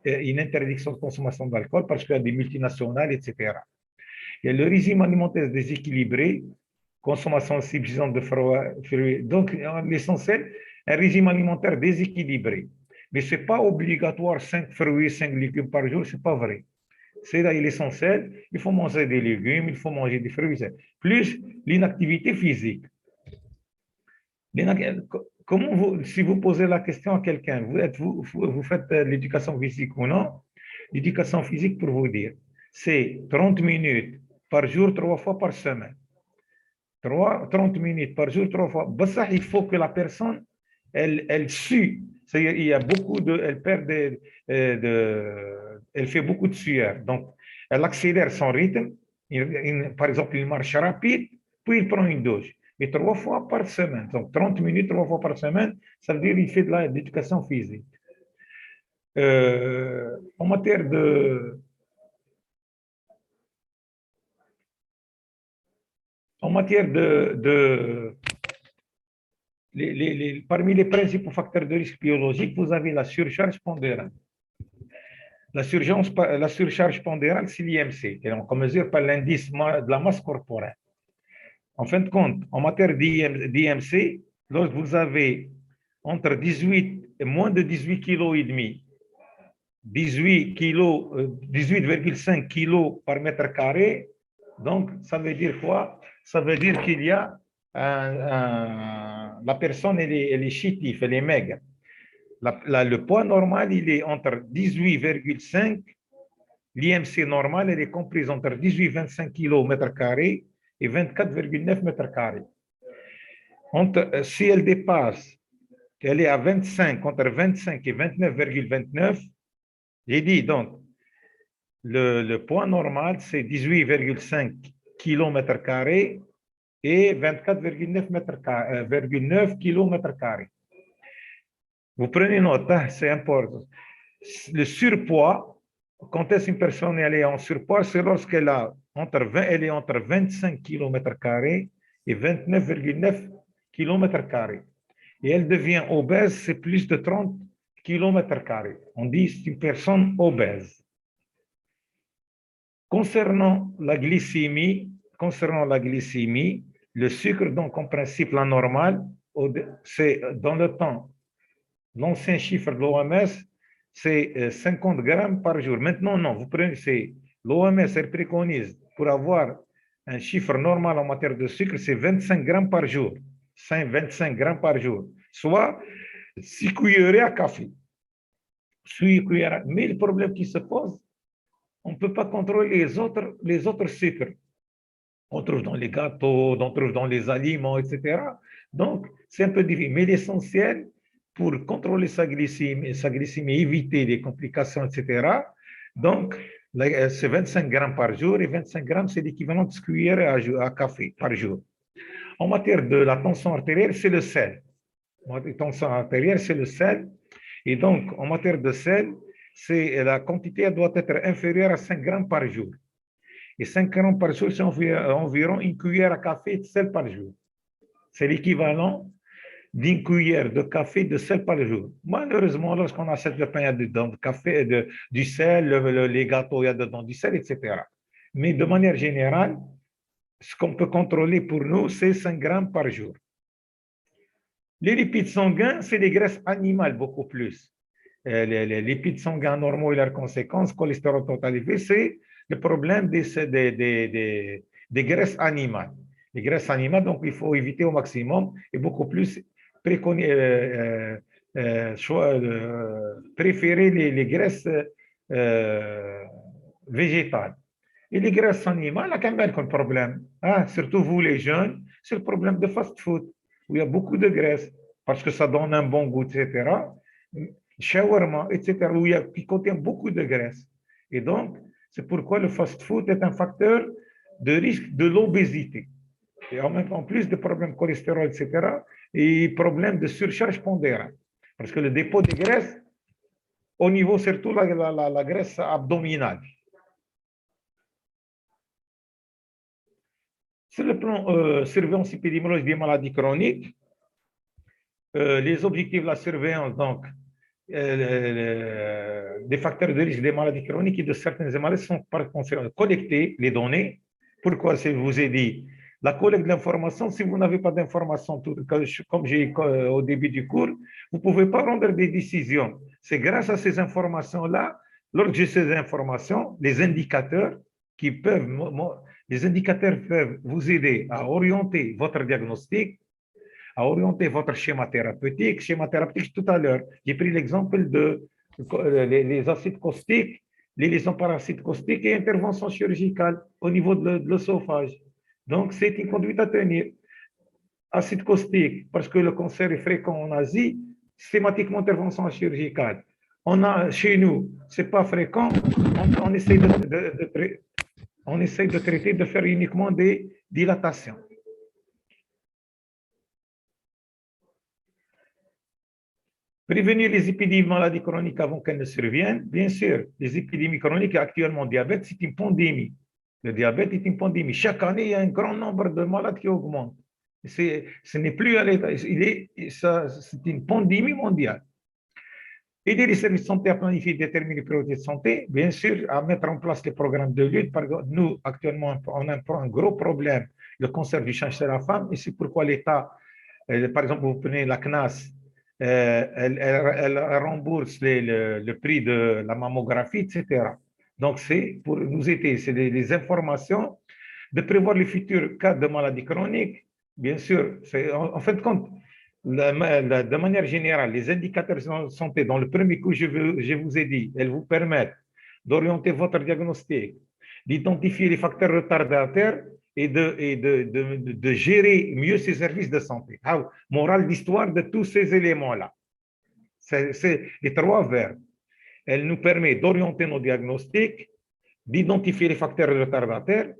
une interdiction de consommation d'alcool parce qu'il y a des multinationales, etc. Il y a le régime alimentaire déséquilibré, consommation suffisante de fruits. Donc, l'essentiel, un régime alimentaire déséquilibré. Mais ce n'est pas obligatoire 5 fruits, 5 légumes par jour, ce n'est pas vrai. C'est l'essentiel. Il faut manger des légumes, il faut manger des fruits, plus l'inactivité physique. Comment vous, si vous posez la question à quelqu'un, vous faites l'éducation physique ou non? L'éducation physique, pour vous dire, c'est 30 minutes par jour, 3 fois par semaine. 30 minutes par jour, 3 fois. Ça, il faut que la personne, elle sue. Il y a beaucoup de, elle perd elle fait beaucoup de sueur. Donc, elle accélère son rythme. Par exemple, il marche rapide, puis il prend une douche. Mais 3 fois par semaine. Donc, 30 minutes, 3 fois par semaine, ça veut dire qu'il fait de l'éducation physique. En matière de, parmi les principaux facteurs de risque biologique, vous avez la surcharge pondérale. La surcharge pondérale, c'est l'IMC, et on mesure par l'indice de la masse corporelle. En fin de compte, en matière d'IMC, lorsque vous avez entre 18 et moins de 18 kg et demi, 18,5 kg par mètre carré, donc ça veut dire quoi? Ça veut dire qu'il y a la personne, elle est chétive, elle est maigre. Le poids normal, il est entre 18,5, l'IMC normal, elle est comprise entre 18,25 kg mètre carré et 24,9 mètre carré. Si elle dépasse, elle est à 25, entre 25 et 29,29, j'ai dit donc, le poids normal, c'est 18,5 km carrés et 24,9 km carrés. Vous prenez note, c'est important. Le surpoids, quand est-ce une personne elle est en surpoids, c'est lorsqu'elle elle est entre 25 km carrés et 29,9 km carrés. Et elle devient obèse, c'est plus de 30 km carrés. On dit c'est une personne obèse. Concernant la glycémie, le sucre, donc en principe la normale, c'est dans le temps, l'ancien chiffre de l'OMS, c'est 50 grammes par jour. Maintenant, non, vous prenez, l'OMS, elle préconise pour avoir un chiffre normal en matière de sucre, c'est 25 grammes par jour. 25 grammes par jour, soit 6 cuillerées à café. 6 cuillerées. Mais le problème qui se pose, on ne peut pas contrôler les autres sucres. On trouve dans les gâteaux, on trouve dans les aliments, etc. Donc, c'est un peu difficile. Mais l'essentiel, pour contrôler sa glycémie, éviter les complications, etc. Donc, c'est 25 grammes par jour et 25 grammes, c'est l'équivalent de 6 cuillères à café par jour. En matière de la tension artérielle, c'est le sel. La tension artérielle, c'est le sel. Et donc, en matière de sel, la quantité doit être inférieure à 5 grammes par jour. Et 5 grammes par jour, c'est environ une cuillère à café de sel par jour. C'est l'équivalent d'une cuillère de café de sel par jour. Malheureusement, lorsqu'on achète le pain, il y a dedans du café, du sel, les gâteaux, il y a dedans du sel, etc. Mais de manière générale, ce qu'on peut contrôler pour nous, c'est 5 grammes par jour. Les lipides sanguins, c'est les graisses animales beaucoup plus. Les lipides sanguins normaux et leurs conséquences, cholestérol total élevé, c'est le problème des graisses animales. Les graisses animales, donc il faut éviter au maximum et beaucoup plus préférer les graisses végétales. Et les graisses animales, là, quand même, un problème. Hein? Surtout vous, les jeunes, c'est le problème de fast-food, où il y a beaucoup de graisse, parce que ça donne un bon goût, etc. Shawarma, etc., qui contient beaucoup de graisse. Et donc, c'est pourquoi le fast-food est un facteur de risque de l'obésité. Et en plus de problèmes de cholestérol, etc., et problèmes de surcharge pondérale. Parce que le dépôt de graisse, au niveau surtout la graisse abdominale. Sur le plan surveillance épidémiologique des maladies chroniques, les objectifs de la surveillance, donc, des facteurs de risque des maladies chroniques et de certaines maladies sont par conséquent collecter les données. Pourquoi je vous ai dit la collecte de l'information, si vous n'avez pas d'information, comme j'ai dit au début du cours, vous ne pouvez pas rendre des décisions. C'est grâce à ces informations-là, lorsque j'ai ces informations, les indicateurs peuvent vous aider à orienter votre diagnostic, à orienter votre schéma thérapeutique. Schéma thérapeutique, tout à l'heure, j'ai pris l'exemple de les acides caustiques, les lésions par acides caustiques et intervention chirurgicale au niveau de l'œsophage. Donc, c'est une conduite à tenir. Acide caustique, parce que le cancer est fréquent en Asie, systématiquement intervention chirurgicale. Chez nous, ce n'est pas fréquent, on essaie de traiter, de faire uniquement des dilatations. Prévenir les épidémies de maladies chroniques avant qu'elles ne surviennent. Bien sûr, les épidémies chroniques, actuellement, le diabète, c'est une pandémie. Le diabète est une pandémie. Chaque année, il y a un grand nombre de malades qui augmentent. Ce n'est plus à l'état. C'est une pandémie mondiale. Aider les services de santé à planifier et déterminer les priorités de santé, bien sûr, à mettre en place les programmes de lutte. Par exemple, nous, actuellement, on a un gros problème, le cancer du sein chez la femme, et c'est pourquoi l'État, par exemple, vous prenez la CNAS, elle rembourse le prix de la mammographie, etc. Donc, c'est pour nous aider, c'est les informations, de prévoir les futurs cas de maladies chroniques. Bien sûr, en fin de compte, de manière générale, les indicateurs de santé, dans le premier coup, je vous ai dit, elles vous permettent d'orienter votre diagnostic, d'identifier les facteurs retardataires et de gérer mieux ces services de santé. Morale d'histoire de tous ces éléments-là. C'est les trois verbes. Elle nous permet d'orienter nos diagnostics, d'identifier les facteurs retardataires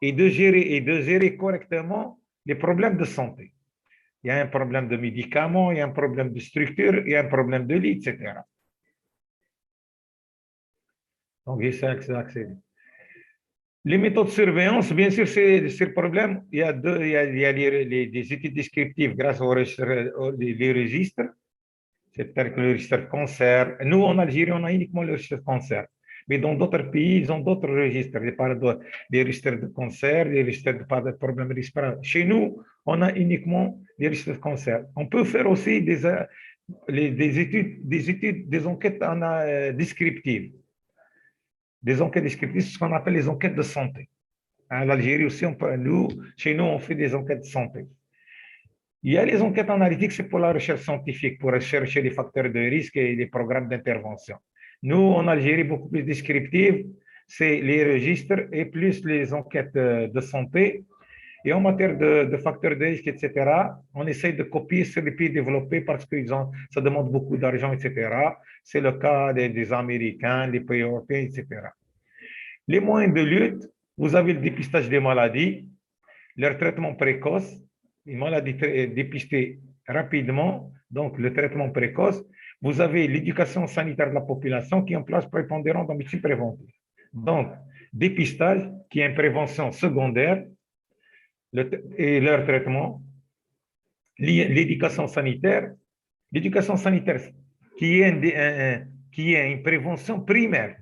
et de gérer correctement les problèmes de santé. Il y a un problème de médicaments, il y a un problème de structure, il y a un problème de lit, etc. Donc, j'essaie d'accéder. Les méthodes de surveillance, bien sûr, c'est le problème. Il y a des études descriptives grâce aux registres. C'est-à-dire que le registre cancer. Nous, en Algérie, on a uniquement le registre cancer. Mais dans d'autres pays, ils ont d'autres registres. Des registres de cancer, des registres de problèmes respiratoires. Chez nous, on a uniquement des registres de cancer. On peut faire aussi des études, des enquêtes descriptives. Des enquêtes descriptives, c'est ce qu'on appelle les enquêtes de santé. En Algérie aussi, chez nous, on fait des enquêtes de santé. Il y a les enquêtes analytiques, c'est pour la recherche scientifique, pour rechercher les facteurs de risque et les programmes d'intervention. Nous, en Algérie, beaucoup plus descriptives, c'est les registres et plus les enquêtes de santé. Et en matière de facteurs de risque, etc., on essaie de copier sur les pays développés parce que ça demande beaucoup d'argent, etc. C'est le cas des Américains, des pays européens, etc. Les moyens de lutte, vous avez le dépistage des maladies, leur traitement précoce, une maladie dépistée rapidement, donc le traitement précoce. Vous avez l'éducation sanitaire de la population qui est en place prépondérante en médecine préventive. Donc, dépistage qui est une prévention secondaire et leur traitement. L'éducation sanitaire qui est une prévention primaire.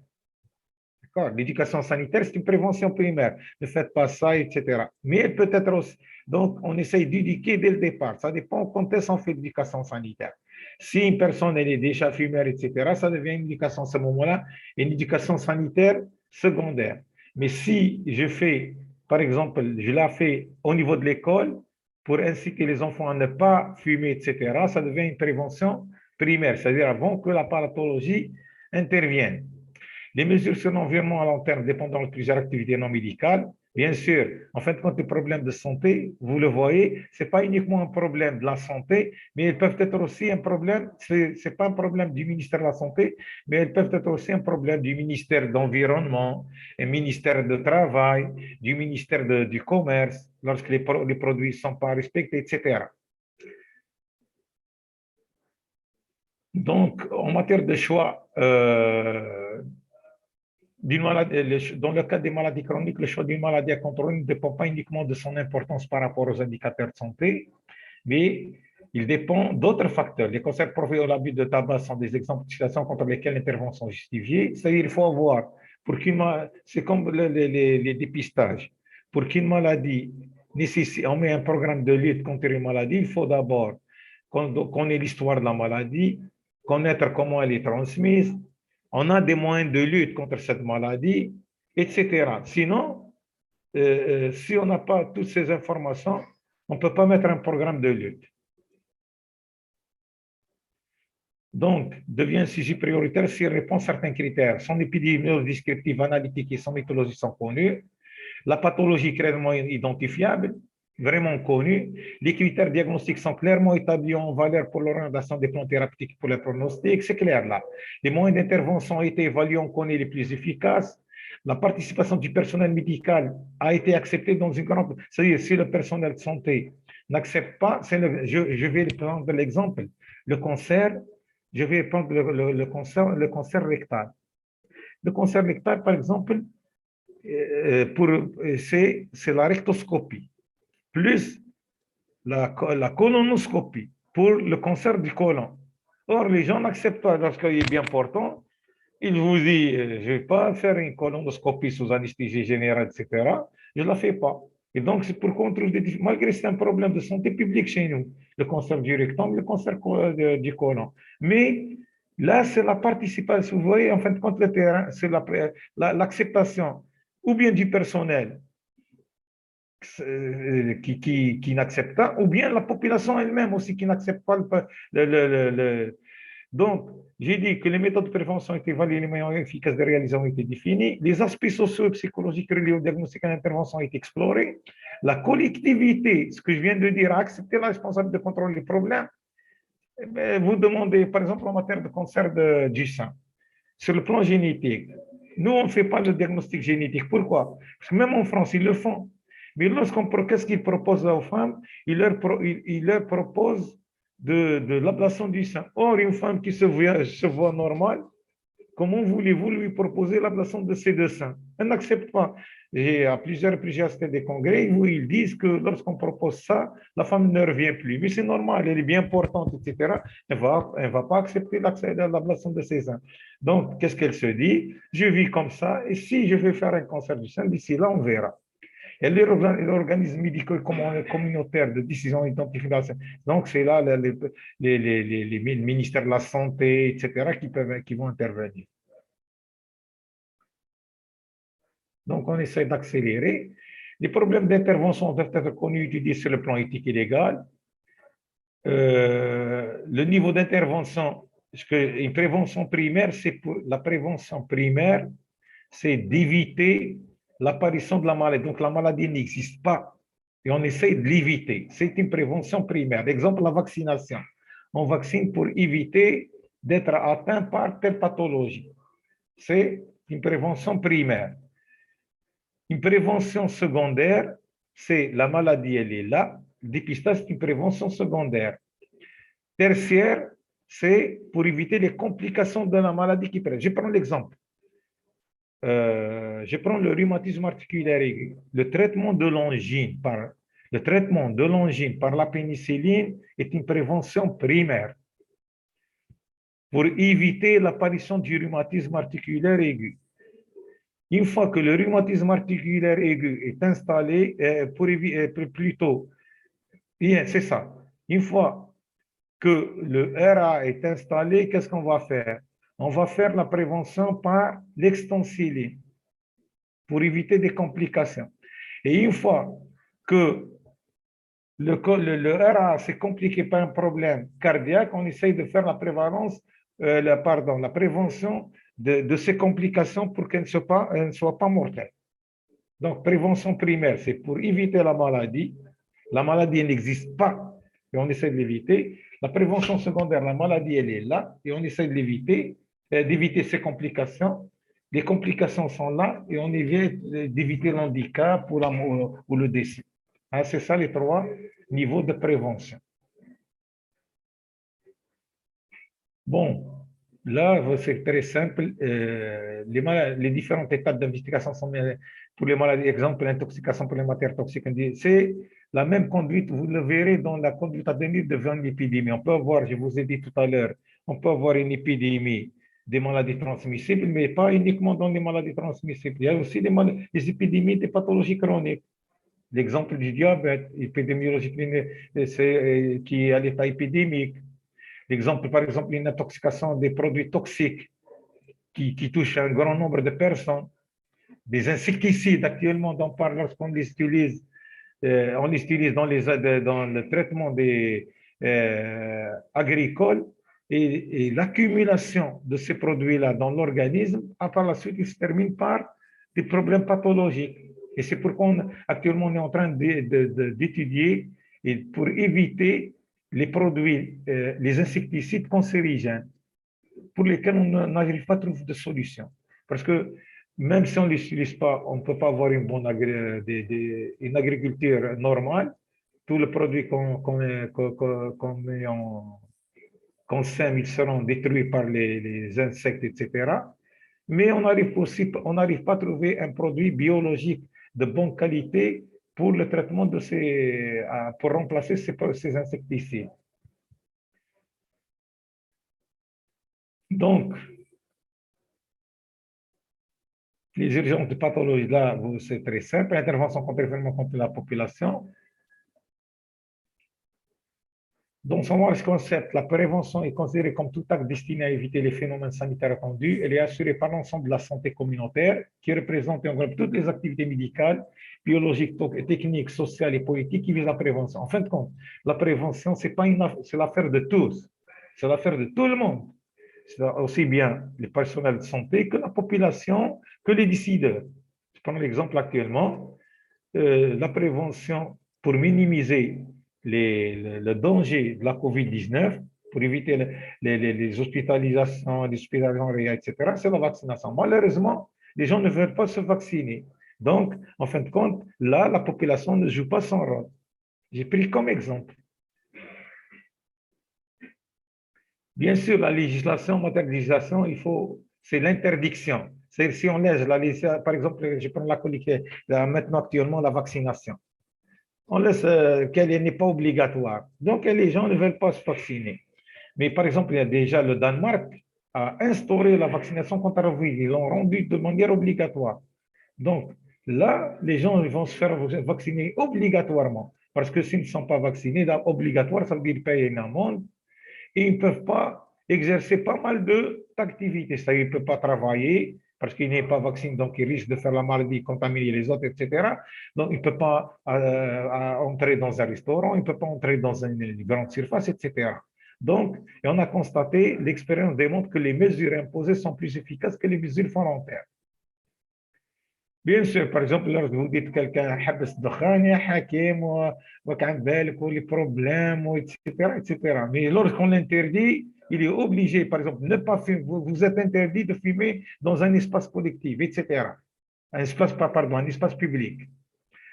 D'accord? L'éducation sanitaire, c'est une prévention primaire. Ne faites pas ça, etc. Mais elle peut être aussi. Donc, on essaye d'éduquer dès le départ. Ça dépend quand est-ce qu'on fait l'éducation sanitaire. Si une personne elle est déjà fumeur, etc., ça devient une éducation à ce moment-là, une éducation sanitaire secondaire. Mais si je fais, par exemple, je la fais au niveau de l'école pour inciter les enfants à ne pas fumer, etc., ça devient une prévention primaire, c'est-à-dire avant que la pathologie intervienne. Les mesures sur l'environnement à long terme dépendant de plusieurs activités non médicales. Bien sûr, en fin de compte, les problèmes de santé, vous le voyez, ce n'est pas uniquement un problème de la santé, mais ils peuvent être aussi un problème, ce n'est pas un problème du ministère de la Santé, mais ils peuvent être aussi un problème du ministère de l'Environnement, du ministère du Travail, du ministère du Commerce, lorsque les produits ne sont pas respectés, etc. Donc, en matière de choix, dans le cas des maladies chroniques, le choix d'une maladie à contrôler ne dépend pas uniquement de son importance par rapport aux indicateurs de santé, mais il dépend d'autres facteurs. Les cancers provoqués à l'abus de tabac sont des exemples de situations contre lesquelles l'intervention est justifiée. C'est-à-dire qu'il faut avoir, c'est comme les dépistages. Pour qu'une maladie nécessite, on met un programme de lutte contre une maladie, il faut d'abord connaître l'histoire de la maladie, connaître comment elle est transmise, on a des moyens de lutte contre cette maladie, etc. Sinon, si on n'a pas toutes ces informations, on ne peut pas mettre un programme de lutte. Donc, devient un sujet prioritaire s'il répond à certains critères. Son épidémiologie descriptive, analytique et son méthodologie sont connues. La pathologie clairement identifiable, vraiment connue. Les critères diagnostiques sont clairement établis en valeur pour l'orientation des plans thérapeutiques pour le pronostic. C'est clair là. Les moyens d'intervention ont été évalués, on connaît les plus efficaces. La participation du personnel médical a été acceptée dans une grande... C'est-à-dire, si le personnel de santé n'accepte pas, je vais prendre l'exemple, le cancer, je vais prendre le cancer rectal. Le cancer rectal, par exemple, c'est la rectoscopie, plus la colonoscopie pour le cancer du côlon. Or, les gens n'acceptent pas lorsqu'il est bien portant. Il vous dit, je ne vais pas faire une colonoscopie sous anesthésie générale, etc. Je ne la fais pas. Et donc, c'est pourquoi on trouve malgré que c'est un problème de santé publique chez nous, le cancer du rectum, le cancer du côlon. Mais là, c'est la participation. Vous voyez, en fin de compte, le terrain, c'est l'acceptation ou bien du personnel qui n'accepte pas, ou bien la population elle-même aussi qui n'accepte pas Donc, j'ai dit que les méthodes de prévention étaient évaluées, les moyens efficaces de réalisation ont été définis, les aspects sociaux et psychologiques reliés au diagnostic et à l'intervention ont été explorés, la collectivité, ce que je viens de dire, a accepté la responsabilité de contrôler les problèmes. Vous demandez, par exemple, en matière de cancer du sein, sur le plan génétique, nous, on ne fait pas le diagnostic génétique. Pourquoi? Parce que même en France, ils le font. Mais qu'est-ce qu'ils proposent aux femmes? Ils leur proposent de l'ablation du sein. Or, une femme qui se voit normale, comment voulez-vous lui proposer l'ablation de ses deux seins? Elle n'accepte pas. Et à plusieurs reprises, assisté des congrès où ils disent que lorsqu'on propose ça, la femme ne revient plus. Mais c'est normal, elle est bien portante, etc. Elle ne va pas accepter l'ablation de ses seins. Donc, qu'est-ce qu'elle se dit? Je vis comme ça, et si je vais faire un cancer du sein, d'ici là, on verra. Et les organismes médicaux communautaires de décision identification. Donc, c'est là les ministères de la Santé, etc., qui vont intervenir. Donc, on essaie d'accélérer. Les problèmes d'intervention doivent être connus et étudiés sur le plan éthique et légal. Le niveau d'intervention, une prévention primaire, la prévention primaire, c'est d'éviter l'apparition de la maladie. Donc, la maladie n'existe pas et on essaie de l'éviter. C'est une prévention primaire. Exemple, la vaccination. On vaccine pour éviter d'être atteint par telle pathologie. C'est une prévention primaire. Une prévention secondaire, c'est la maladie, elle est là. Le dépistage, c'est une prévention secondaire. Tertiaire, c'est pour éviter les complications de la maladie qui prête. Je prends l'exemple. Je prends le rhumatisme articulaire aigu. Le traitement de l'angine par la pénicilline est une prévention primaire pour éviter l'apparition du rhumatisme articulaire aigu. Une fois que le rhumatisme articulaire aigu est installé, plutôt, c'est ça. Une fois que le RA est installé, qu'est-ce qu'on va faire? On va faire la prévention par l'extensiline pour éviter des complications. Et une fois que le RA s'est compliqué par un problème cardiaque, on essaye de faire la prévalence, la prévention de ces complications pour qu'elles ne soient pas mortelles. Donc, prévention primaire, c'est pour éviter la maladie. La maladie n'existe pas et on essaie de l'éviter. La prévention secondaire, la maladie, elle est là et on essaie de l'éviter, d'éviter ces complications. Les complications sont là et on évite d'éviter l'handicap ou le décès. Hein, c'est ça les 3 niveaux de prévention. Bon, là, c'est très simple. Les différentes étapes d'investigation sont pour les maladies, exemple, l'intoxication pour les matières toxiques. C'est la même conduite, vous le verrez dans la conduite à venir devant une épidémie. On peut avoir, je vous ai dit tout à l'heure, on peut avoir une épidémie des maladies transmissibles, mais pas uniquement dans les maladies transmissibles. Il y a aussi les épidémies des pathologies chroniques. L'exemple du diabète épidémiologique qui est à l'état épidémique. L'exemple, par exemple, une intoxication des produits toxiques qui touchent un grand nombre de personnes. Des insecticides, actuellement, on parle lorsqu'on les utilise, on les utilise dans le traitement des agricoles et l'accumulation de ces produits-là dans l'organisme, par la suite, il se termine par des problèmes pathologiques. Et c'est pourquoi actuellement on est en train d'étudier et pour éviter les produits, les insecticides cancérigènes, pour lesquels on n'arrive pas à trouver de solution. Parce que même si on ne les utilise pas, on ne peut pas avoir une agriculture normale. Tous les produits qu'on sème, ils seront détruits par les insectes, etc. Mais on n'arrive pas à trouver un produit biologique de bonne qualité pour le traitement pour remplacer ces insecticides. Donc, les urgences de pathologie, là, c'est très simple. L'intervention contre la population. Dans son large concept, la prévention est considérée comme tout acte destiné à éviter les phénomènes sanitaires attendus. Elle est assurée par l'ensemble de la santé communautaire, qui représente et englobe toutes les activités médicales, biologiques, techniques, sociales et politiques qui visent la prévention. En fin de compte, la prévention, c'est l'affaire de tous. C'est l'affaire de tout le monde. C'est aussi bien les personnels de santé que la population, que les décideurs. Je prends l'exemple actuellement, la prévention pour minimiser le danger de la COVID-19, pour éviter les hospitalisations, etc., c'est la vaccination. Malheureusement, les gens ne veulent pas se vacciner. Donc, en fin de compte, là, la population ne joue pas son rôle. J'ai pris comme exemple. Bien sûr, la législation, en matière de législation, c'est l'interdiction. C'est si on laisse par exemple, je prends maintenant actuellement la vaccination. On laisse qu'elle n'est pas obligatoire. Donc, les gens ne veulent pas se vacciner. Mais par exemple, il y a déjà le Danemark a instauré la vaccination contre la Covid. Ils l'ont rendu de manière obligatoire. Donc, là, les gens vont se faire vacciner obligatoirement. Parce que s'ils ne sont pas vaccinés, là, obligatoire, ça veut dire payer une amende. Et ils ne peuvent pas exercer pas mal d'activités. C'est-à-dire qu'ils ne peuvent pas travailler parce qu'il n'est pas vacciné, donc il risque de faire la maladie, contaminer les autres, etc. Donc, il ne peut pas entrer dans un restaurant, il ne peut pas entrer dans une grande surface, etc. Donc, et on a constaté, l'expérience démontre que les mesures imposées sont plus efficaces que les mesures volontaires. Bien sûr, par exemple, lorsque vous dites quelqu'un حبس الدخان يا حكيم وكان بالك les problèmes, etc. Mais lorsqu'on l'interdit, il est obligé, par exemple, ne pas fumer, vous êtes interdit de fumer dans un espace collectif, etc. Un espace public.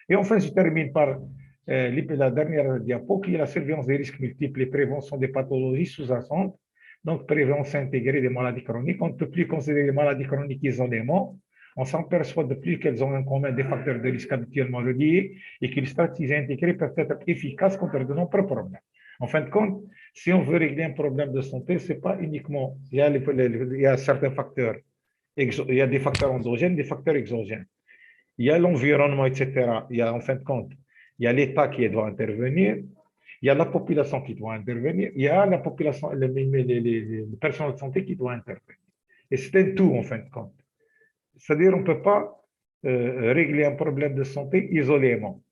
Et enfin, je termine par la dernière diapo, qui est la surveillance des risques multiples et prévention des pathologies sous-jacentes. Donc, prévention intégrée des maladies chroniques. On ne peut plus considérer les maladies chroniques isolément. On s'aperçoit de plus qu'elles ont en commun des facteurs de risque habituellement reliés et que les stratégies intégrées peuvent être efficaces contre de nombreux problèmes. En fin de compte, si on veut régler un problème de santé, c'est pas uniquement, il y a certains facteurs Il y a des facteurs endogènes, des facteurs exogènes. Il y a l'environnement, etc. Il y a, en fin de compte, il y a l'État qui doit intervenir, il y a la population qui doit intervenir, il y a la population, les personnels de santé qui doivent intervenir. Et c'est un tout, en fin de compte. C'est-à-dire qu'on ne peut pas régler un problème de santé isolément.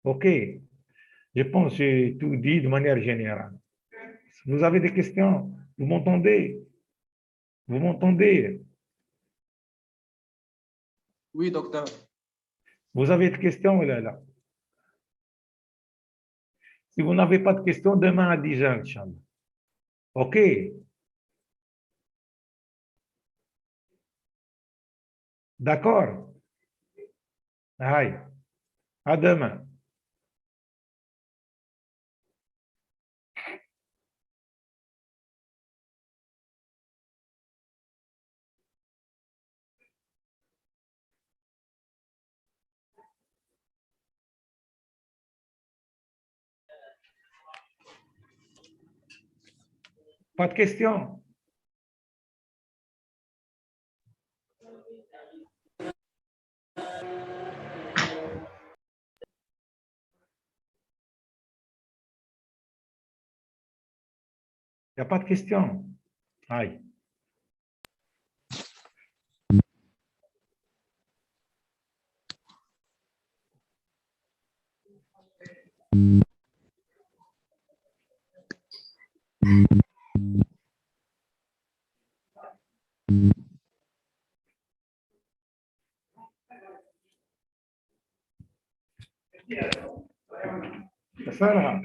OK. Je pense que j'ai tout dit de manière générale. Vous avez des questions? Vous m'entendez? Vous m'entendez? Oui, docteur. Vous avez des questions, là? Si vous n'avez pas de questions, demain à 10 heures, Inch'Allah. OK. D'accord? Aïe. À demain. Pas de questions? Il n'y a pas de questions? Aïe. Ça, là.